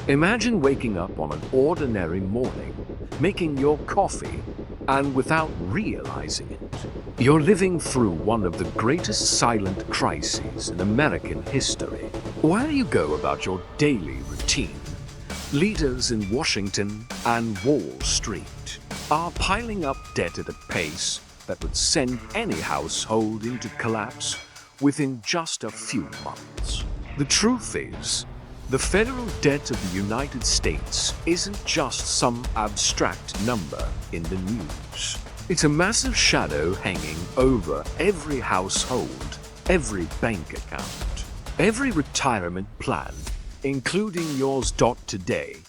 Imagine waking up on an ordinary morning, making your coffee, and without realizing it, you're living through one of the greatest silent crises in American history. While you go about your daily routine, leaders in Washington and Wall Street are piling up debt at a pace that would send any household into collapse within just a few months. The truth is, the federal debt of the United States isn't just some abstract number in the news. It's a massive shadow hanging over every household, every bank account, every retirement plan, including yours. Today,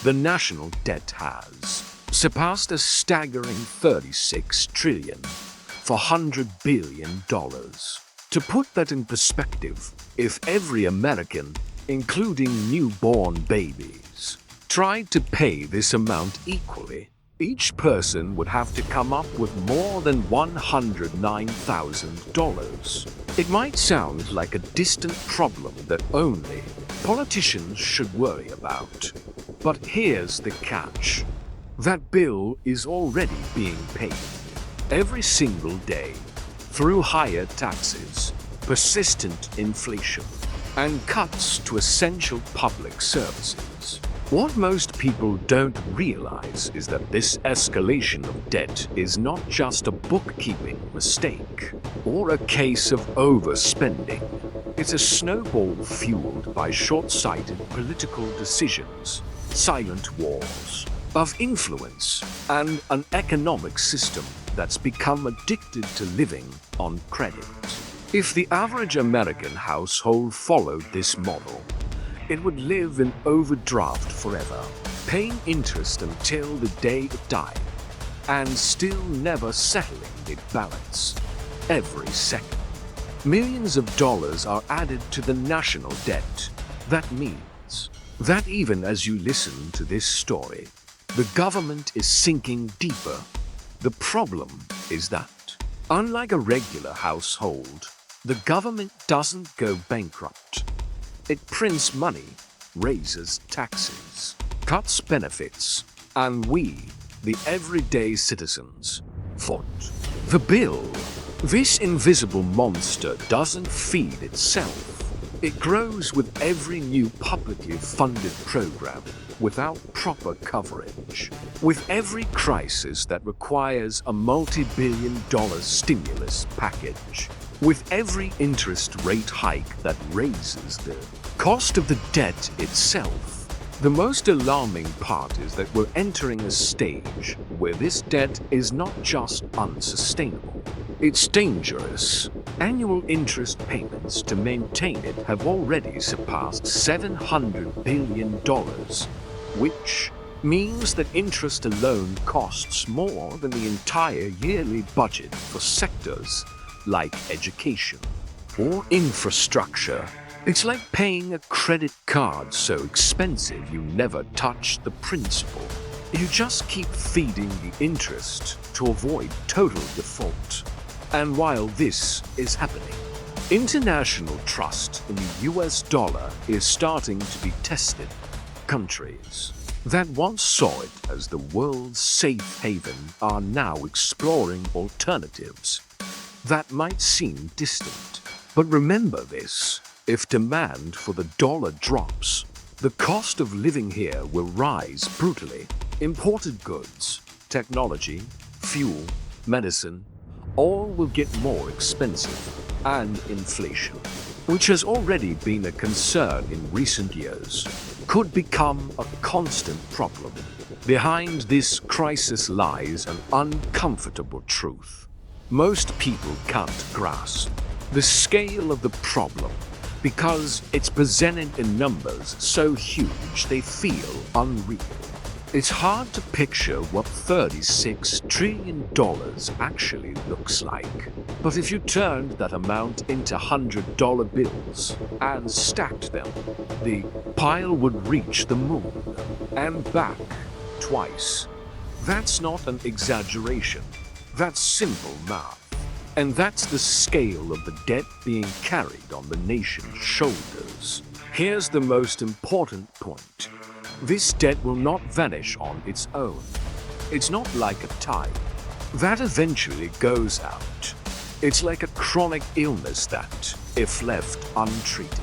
the national debt has surpassed a staggering $36 trillion, $400 billion. To put that in perspective, if every American, including newborn babies, tried to pay this amount equally, each person would have to come up with more than $109,000. It might sound like a distant problem that only politicians should worry about. But here's the catch. That bill is already being paid every single day through higher taxes, persistent inflation, and cuts to essential public services. What most people don't realize is that this escalation of debt is not just a bookkeeping mistake or a case of overspending. It's a snowball fueled by short-sighted political decisions, silent wars of influence, and an economic system that's become addicted to living on credit. If the average American household followed this model, it would live in overdraft forever, paying interest until the day it died, and still never settling the balance every second. Millions of dollars are added to the national debt. That means that even as you listen to this story, the government is sinking deeper. The problem is that, unlike a regular household, the government doesn't go bankrupt. It prints money, raises taxes, cuts benefits, and we, the everyday citizens, foot the bill. This invisible monster doesn't feed itself. It grows with every new publicly funded program without proper coverage, with every crisis that requires a multi-billion-dollar stimulus package, with every interest rate hike that raises the cost of the debt itself. The most alarming part is that we're entering a stage where this debt is not just unsustainable, it's dangerous. Annual interest payments to maintain it have already surpassed $700 billion, which means that interest alone costs more than the entire yearly budget for sectors like education or infrastructure. It's like paying a credit card so expensive you never touch the principal. You just keep feeding the interest to avoid total default. And while this is happening, international trust in the US dollar is starting to be tested. Countries that once saw it as the world's safe haven are now exploring alternatives that might seem distant. But remember this, if demand for the dollar drops, the cost of living here will rise brutally. Imported goods, technology, fuel, medicine, all will get more expensive, and inflation, which has already been a concern in recent years, could become a constant problem. Behind this crisis lies an uncomfortable truth. Most people can't grasp the scale of the problem because it's presented in numbers so huge they feel unreal. It's hard to picture what $36 trillion actually looks like. But if you turned that amount into $100 bills and stacked them, the pile would reach the moon and back twice. That's not an exaggeration. That's simple math. And that's the scale of the debt being carried on the nation's shoulders. Here's the most important point. This debt will not vanish on its own. It's not like a tide that eventually goes out. It's like a chronic illness that, if left untreated,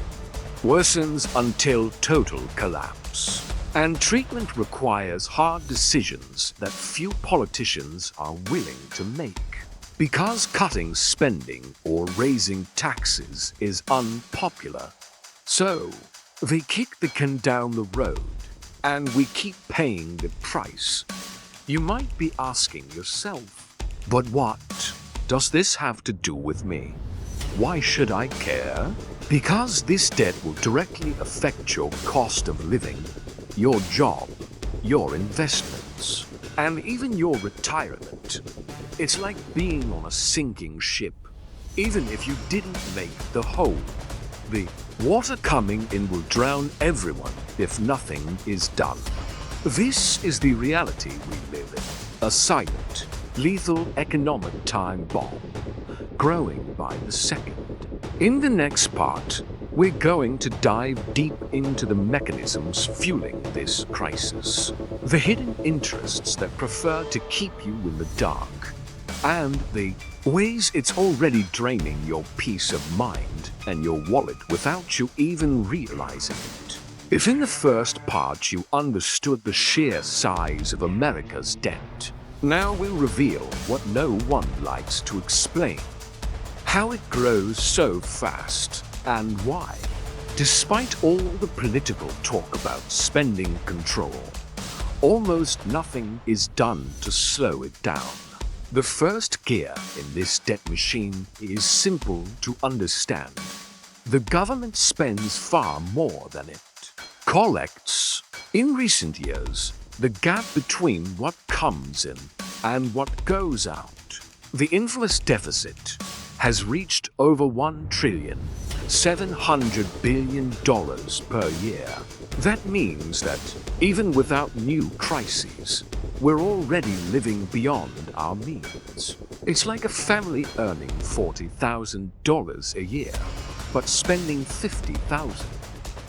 worsens until total collapse. And treatment requires hard decisions that few politicians are willing to make. Because cutting spending or raising taxes is unpopular. So, they kick the can down the road, and we keep paying the price. You might be asking yourself, but what does this have to do with me? Why should I care? Because this debt will directly affect your cost of living, your job, your investments, and even your retirement. It's like being on a sinking ship. Even if you didn't make the hole, the water coming in will drown everyone if nothing is done. This is the reality we live in. A silent, lethal economic time bomb, growing by the second. In the next part, we're going to dive deep into the mechanisms fueling this crisis, the hidden interests that prefer to keep you in the dark, and the ways it's already draining your peace of mind and your wallet without you even realizing it. If in the first part you understood the sheer size of America's debt, now we'll reveal what no one likes to explain. How it grows so fast and why. Despite all the political talk about spending control, almost nothing is done to slow it down. The first gear in this debt machine is simple to understand. The government spends far more than it collects. In recent years, the gap between what comes in and what goes out, the infamous deficit, has reached over $1,700 billion per year. That means that even without new crises, we're already living beyond our means. It's like a family earning $40,000 a year, but spending $50,000.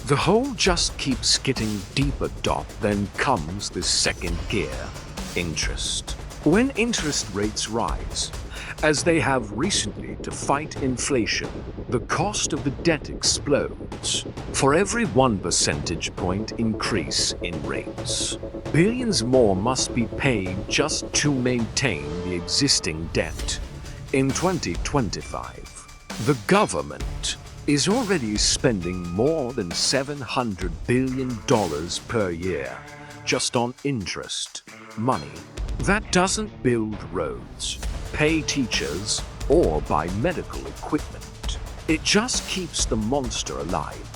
The hole just keeps getting deeper. Then comes the second gear, interest. When interest rates rise, as they have recently to fight inflation, the cost of the debt explodes. For every 1 percentage point increase in rates, billions more must be paid just to maintain the existing debt. In 2025, the government is already spending more than $700 billion per year just on interest, money that doesn't build roads, pay teachers, or buy medical equipment. It just keeps the monster alive.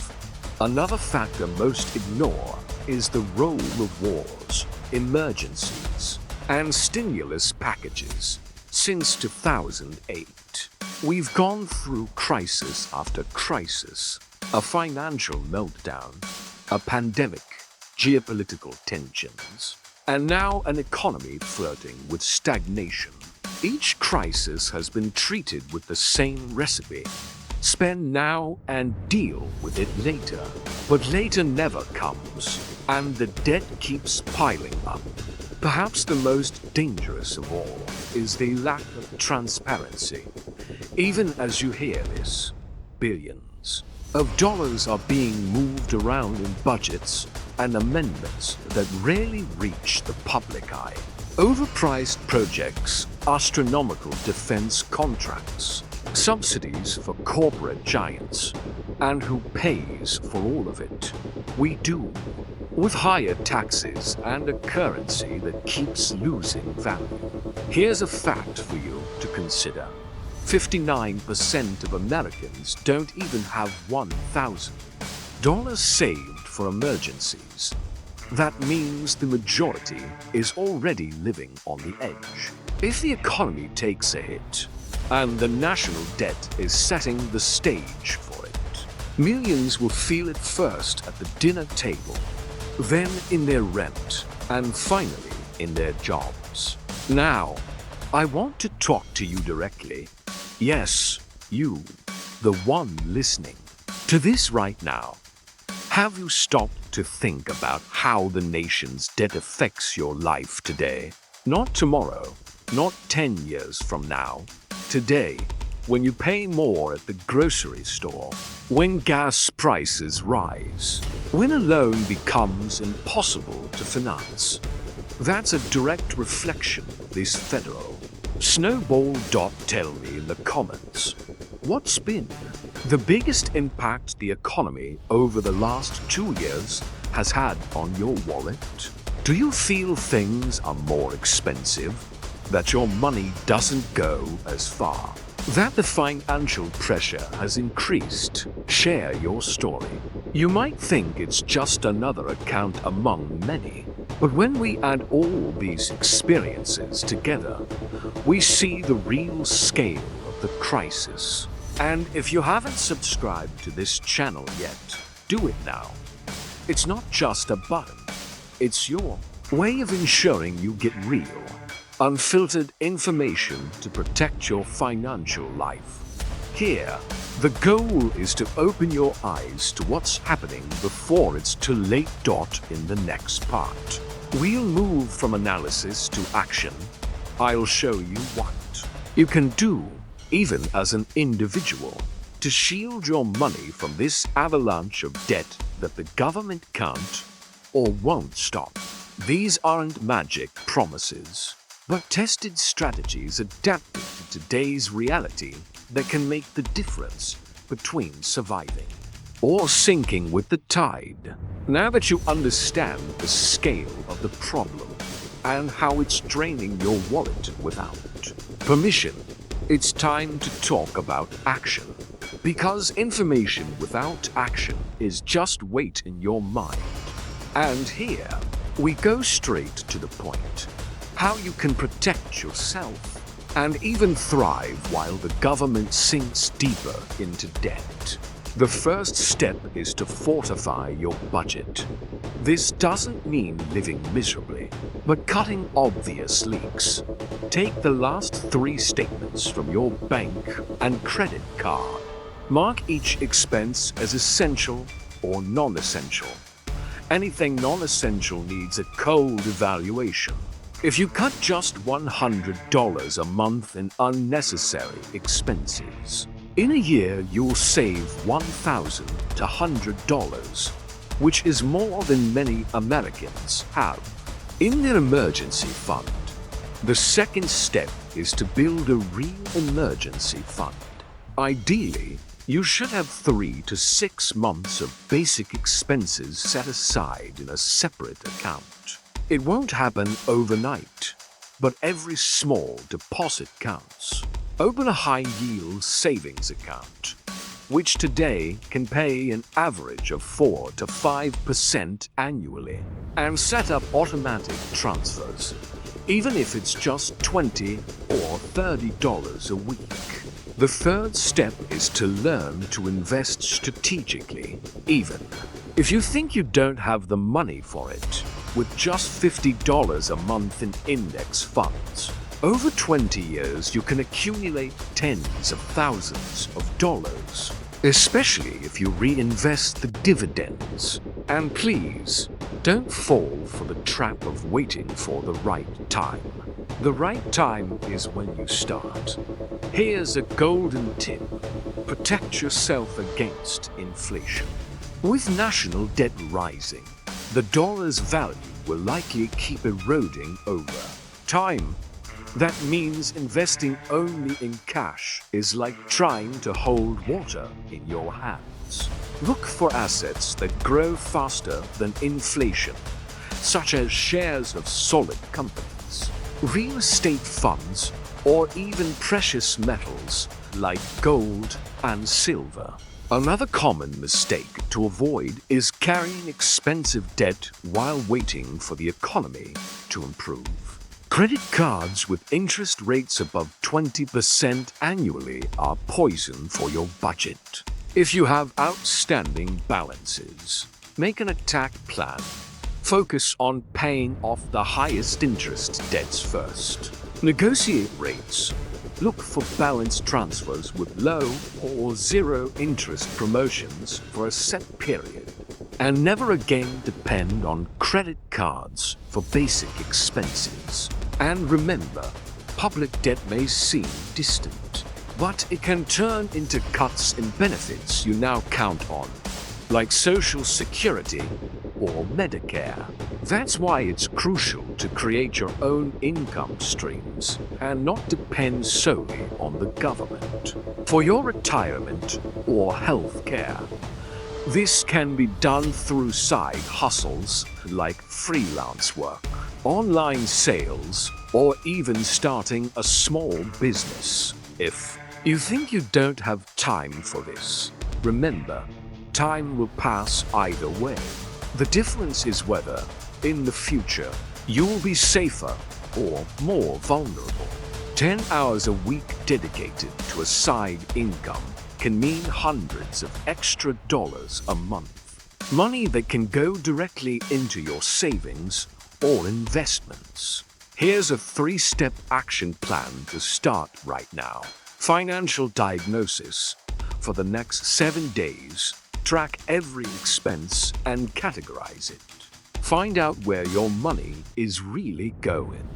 Another factor most ignore is the role of wars, emergencies, and stimulus packages. Since 2008, we've gone through crisis after crisis, a financial meltdown, a pandemic, geopolitical tensions, and now an economy flirting with stagnation. Each crisis has been treated with the same recipe. Spend now and deal with it later. But later never comes, and the debt keeps piling up. Perhaps the most dangerous of all is the lack of transparency. Even as you hear this, billions of dollars are being moved around in budgets and amendments that rarely reach the public eye. Overpriced projects, astronomical defense contracts, subsidies for corporate giants, and who pays for all of it? We do, with higher taxes and a currency that keeps losing value. Here's a fact for you to consider. 59% of Americans don't even have $1,000 saved for emergencies. That means the majority is already living on the edge. If the economy takes a hit, and the national debt is setting the stage for it, millions will feel it first at the dinner table, then in their rent, and finally in their jobs. Now, I want to talk to you directly. Yes, you, the one listening to this right now. Have you stopped to think about how the nation's debt affects your life today? Not tomorrow, not 10 years from now. Today, when you pay more at the grocery store, when gas prices rise, when a loan becomes impossible to finance. That's a direct reflection of this federal. Snowball. Tell me in the comments, what's been the biggest impact the economy over the last 2 years has had on your wallet? Do you feel things are more expensive? That your money doesn't go as far? That the financial pressure has increased? Share your story. You might think it's just another account among many, but when we add all these experiences together, we see the real scale of the crisis. And if you haven't subscribed to this channel yet, do it now. It's not just a button, it's your way of ensuring you get real, unfiltered information to protect your financial life. Here, the goal is to open your eyes to what's happening before it's too late. In the next part, we'll move from analysis to action. I'll show you what you can do, even as an individual, to shield your money from this avalanche of debt that the government can't or won't stop. These aren't magic promises, but tested strategies adapted to today's reality that can make the difference between surviving or sinking with the tide. Now that you understand the scale of the problem and how it's draining your wallet without permission, it's time to talk about action. Because information without action is just weight in your mind. And here, we go straight to the point. How you can protect yourself and even thrive while the government sinks deeper into debt. The first step is to fortify your budget. This doesn't mean living miserably, but cutting obvious leaks. Take the last 3 statements from your bank and credit card. Mark each expense as essential or non-essential. Anything non-essential needs a cold evaluation. If you cut just $100 a month in unnecessary expenses, in a year you'll save $1,000 to $100, which is more than many Americans have in their emergency fund. The second step is to build a real emergency fund. Ideally, you should have 3 to 6 months of basic expenses set aside in a separate account. It won't happen overnight, but every small deposit counts. Open a high-yield savings account, which today can pay an average of 4 to 5% annually, and set up automatic transfers, even if it's just $20 or $30 a week. The third step is to learn to invest strategically, even if you think you don't have the money for it. With just $50 a month in index funds, over 20 years you can accumulate tens of thousands of dollars, especially if you reinvest the dividends. And please, don't fall for the trap of waiting for the right time. The right time is when you start. Here's a golden tip. Protect yourself against inflation. With national debt rising, the dollar's value will likely keep eroding over time. That means investing only in cash is like trying to hold water in your hands. Look for assets that grow faster than inflation, such as shares of solid companies, real estate funds, or even precious metals like gold and silver. Another common mistake to avoid is carrying expensive debt while waiting for the economy to improve. Credit cards with interest rates above 20% annually are poison for your budget. If you have outstanding balances, make an attack plan. Focus on paying off the highest interest debts first. Negotiate rates. Look for balance transfers with low or zero interest promotions for a set period. and never again depend on credit cards for basic expenses. And remember, public debt may seem distant, but it can turn into cuts in benefits you now count on, like Social Security or Medicare. That's why it's crucial to create your own income streams and not depend solely on the government for your retirement or health care. This can be done through side hustles like freelance work, online sales, or even starting a small business. If you think you don't have time for this, remember, time will pass either way. The difference is whether, in the future, you will be safer or more vulnerable. 10 hours a week dedicated to a side income can mean hundreds of extra dollars a month. Money that can go directly into your savings or investments. Here's a 3-step action plan to start right now. Financial diagnosis. For the next 7 days, track every expense and categorize it. Find out where your money is really going.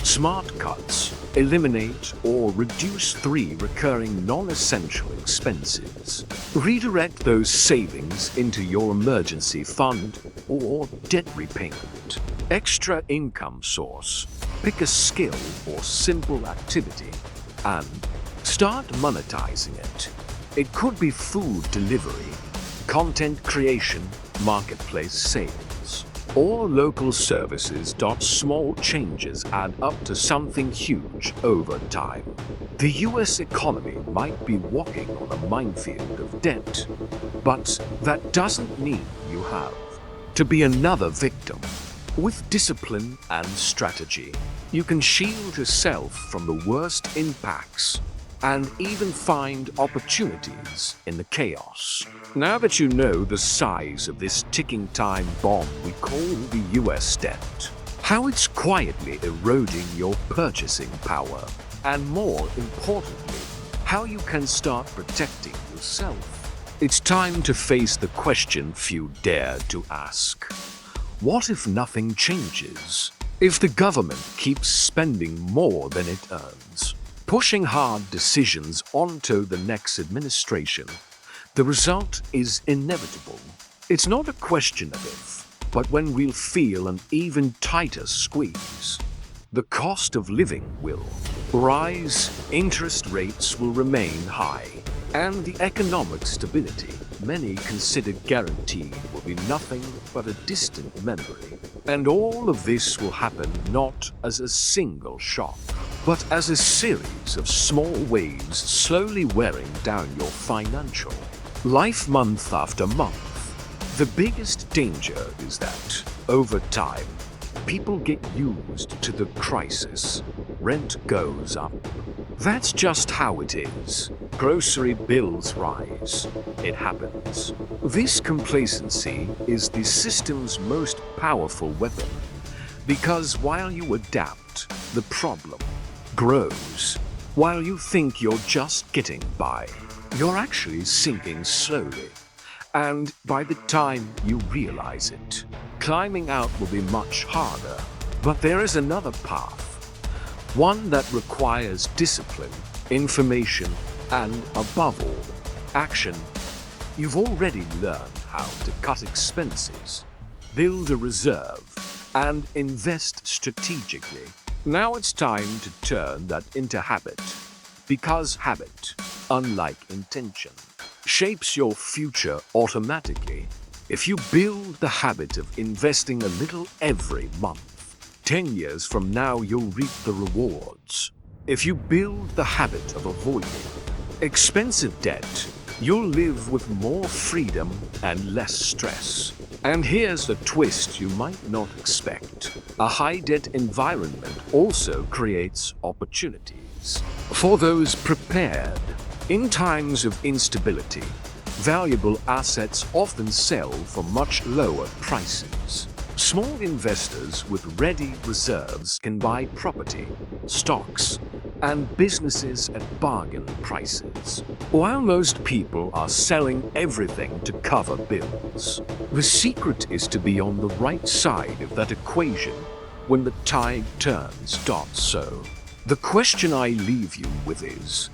Smart cuts. Eliminate or reduce 3 recurring non-essential expenses. Redirect those savings into your emergency fund or debt repayment. Extra income source. Pick a skill or simple activity and start monetizing it. It could be food delivery, content creation, marketplace sales, or local services. Small changes add up to something huge over time. The US economy might be walking on a minefield of debt, but that doesn't mean you have to be another victim. With discipline and strategy, you can shield yourself from the worst impacts and even find opportunities in the chaos. Now that you know the size of this ticking time bomb we call the US debt, how it's quietly eroding your purchasing power, and more importantly, how you can start protecting yourself, it's time to face the question few dare to ask. What if nothing changes? If the government keeps spending more than it earns, pushing hard decisions onto the next administration, the result is inevitable. It's not a question of if, but when we'll feel an even tighter squeeze. The cost of living will rise, interest rates will remain high, and the economic stability many consider guaranteed will be nothing but a distant memory. And all of this will happen not as a single shock, but as a series of small waves slowly wearing down your financial life month after month. The biggest danger is that, over time, people get used to the crisis. Rent goes up. That's just how it is. Grocery bills rise. It happens. This complacency is the system's most powerful weapon, because while you adapt, the problem grows. While you think you're just getting by, you're actually sinking slowly. And by the time you realize it, climbing out will be much harder. But there is another path, one that requires discipline, information, and above all, action. You've already learned how to cut expenses, build a reserve, and invest strategically. Now it's time to turn that into habit, because habit, unlike intention, shapes your future automatically. If you build the habit of investing a little every month, 10 years from now you'll reap the rewards. If you build the habit of avoiding expensive debt, you'll live with more freedom and less stress. And here's the twist you might not expect. A high-debt environment also creates opportunities for those prepared. In times of instability, valuable assets often sell for much lower prices. Small investors with ready reserves can buy property, stocks, and businesses at bargain prices, while most people are selling everything to cover bills. The secret is to be on the right side of that equation when the tide turns. So, the question I leave you with is,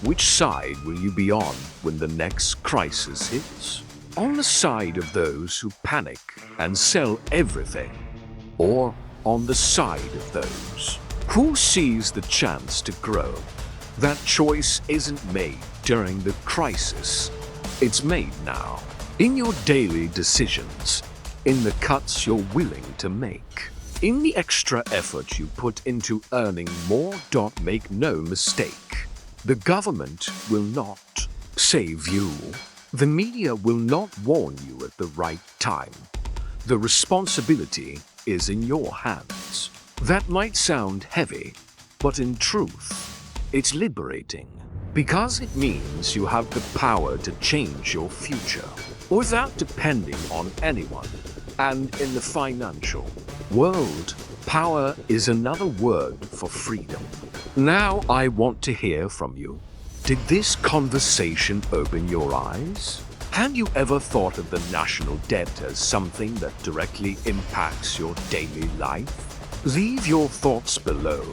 which side will you be on when the next crisis hits? On the side of those who panic and sell everything, or on the side of those who sees the chance to grow? That choice isn't made during the crisis, it's made now, in your daily decisions, in the cuts you're willing to make, in the extra effort you put into earning more. Make no mistake, the government will not save you. The media will not warn you at the right time. The responsibility is in your hands. That might sound heavy, but in truth, it's liberating, because it means you have the power to change your future without depending on anyone. And in the financial world, power is another word for freedom. Now I want to hear from you. Did this conversation open your eyes? Have you ever thought of the national debt as something that directly impacts your daily life? Leave your thoughts below.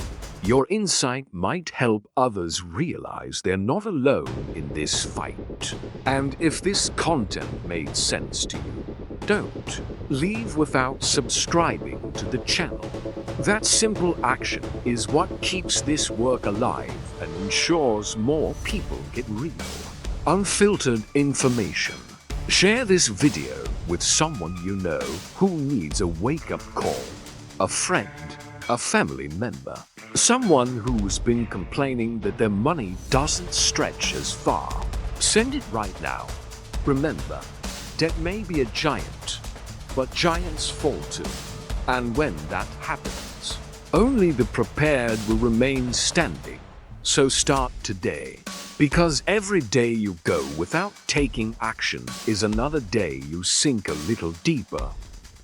Your insight might help others realize they're not alone in this fight. And if this content made sense to you, don't leave without subscribing to the channel. That simple action is what keeps this work alive and ensures more people get real, unfiltered information. Share this video with someone you know who needs a wake-up call. A friend, a family member, someone who's been complaining that their money doesn't stretch as far. Send it right now. Remember, debt may be a giant, but giants fall too. And when that happens, only the prepared will remain standing. So start today, because every day you go without taking action is another day you sink a little deeper.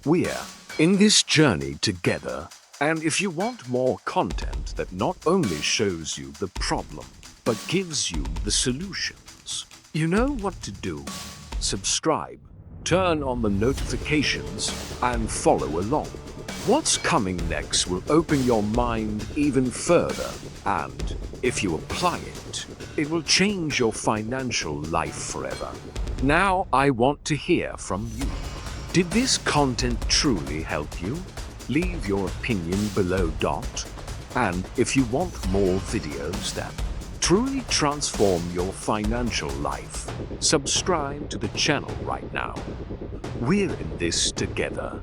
We're in this journey together, and if you want more content that not only shows you the problem, but gives you the solutions, you know what to do. Subscribe, turn on the notifications, and follow along. What's coming next will open your mind even further, and if you apply it, it will change your financial life forever. Now I want to hear from you. Did this content truly help you? Leave your opinion below. And if you want more videos that truly transform your financial life, subscribe to the channel right now. We're in this together.